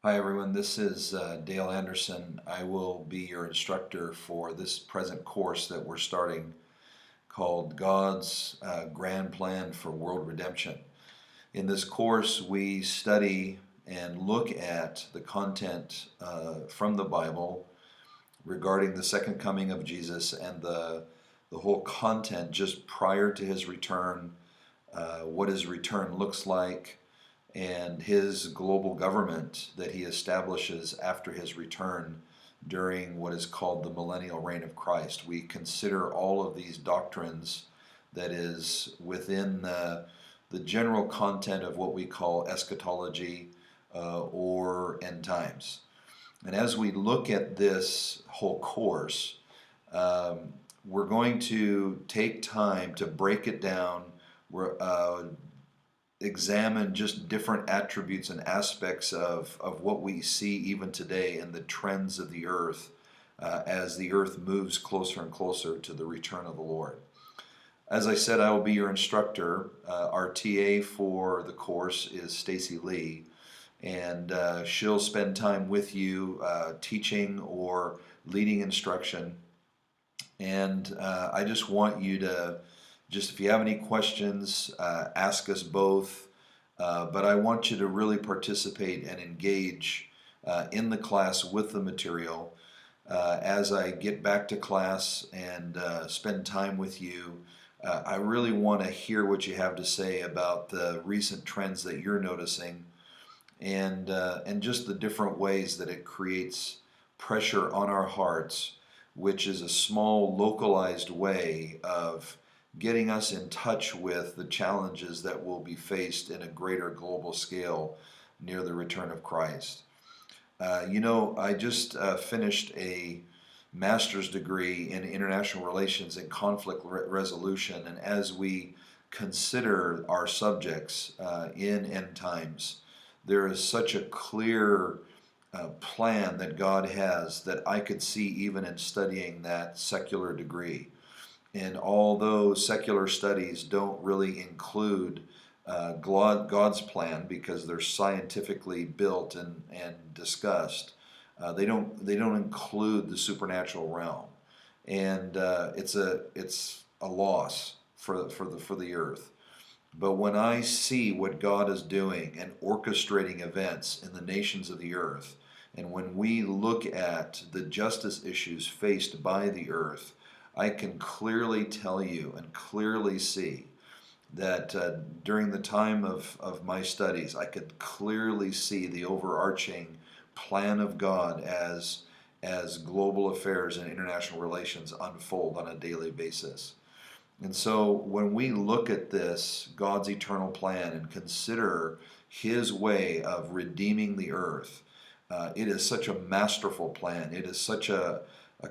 Hi everyone, this is Dale Anderson. I will be your instructor for this present course that we're starting called God's Grand Plan for World Redemption. In this course we study and look at the content from the Bible regarding the second coming of Jesus and the whole content just prior to his return, what his return looks like, and his global government that he establishes after his return during what is called the millennial reign of Christ. We consider all of these doctrines that is within the general content of what we call eschatology or end times. And as we look at this whole course, we're going to take time to break it down. Examine just different attributes and aspects of what we see even today in the trends of the earth as the earth moves closer and closer to the return of the Lord. As I said, I will be your instructor. Our TA for the course is Stacy Lee, and she'll spend time with you teaching or leading instruction. And I just want you to if you have any questions, ask us both. But I want you to really participate and engage in the class with the material. As I get back to class and spend time with you, I really want to hear what you have to say about the recent trends that you're noticing, and just the different ways that it creates pressure on our hearts, which is a small localized way of getting us in touch with the challenges that will be faced in a greater global scale near the return of Christ. I just finished a master's degree in international relations and conflict resolution, and as we consider our subjects in end times, there is such a clear plan that God has that I could see even in studying that secular degree. And although secular studies don't really include God's plan because they're scientifically built and discussed, they don't include the supernatural realm, and it's a loss for the earth. But when I see what God is doing and orchestrating events in the nations of the earth, and when we look at the justice issues faced by the earth, I can clearly tell you and clearly see that during the time of my studies, I could clearly see the overarching plan of God as global affairs and international relations unfold on a daily basis. And so when we look at this, God's eternal plan, and consider his way of redeeming the earth, it is such a masterful plan. It is such a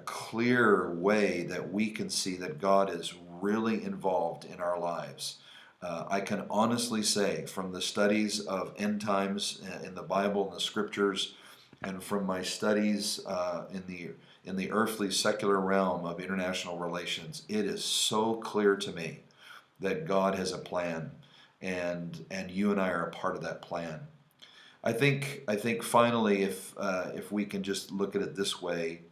clear way that we can see that God is really involved in our lives. I can honestly say, from the studies of end times in the Bible and the scriptures, and from my studies in the earthly secular realm of international relations, it is so clear to me that God has a plan, and you and I are a part of that plan. I think finally, if we can just look at it this way,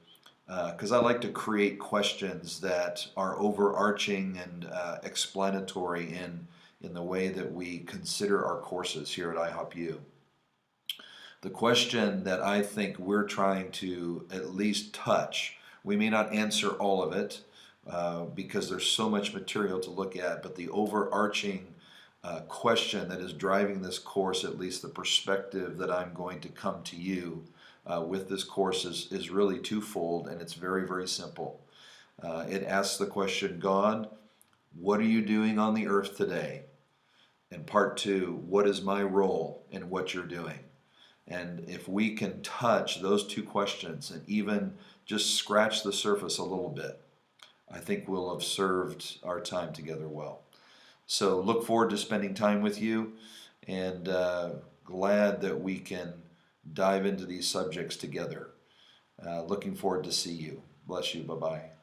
because I like to create questions that are overarching and explanatory in the way that we consider our courses here at IHOPU. The question that I think we're trying to at least touch, we may not answer all of it because there's so much material to look at, but the overarching question that is driving this course, at least the perspective that I'm going to come to you with this course, is really twofold, and it's very, very simple. It asks the question, God, what are you doing on the earth today? And part two, what is my role in what you're doing? And if we can touch those two questions and even just scratch the surface a little bit, I think we'll have served our time together well. So look forward to spending time with you, and glad that we can dive into these subjects together. Looking forward to see you. Bless you. Bye-bye.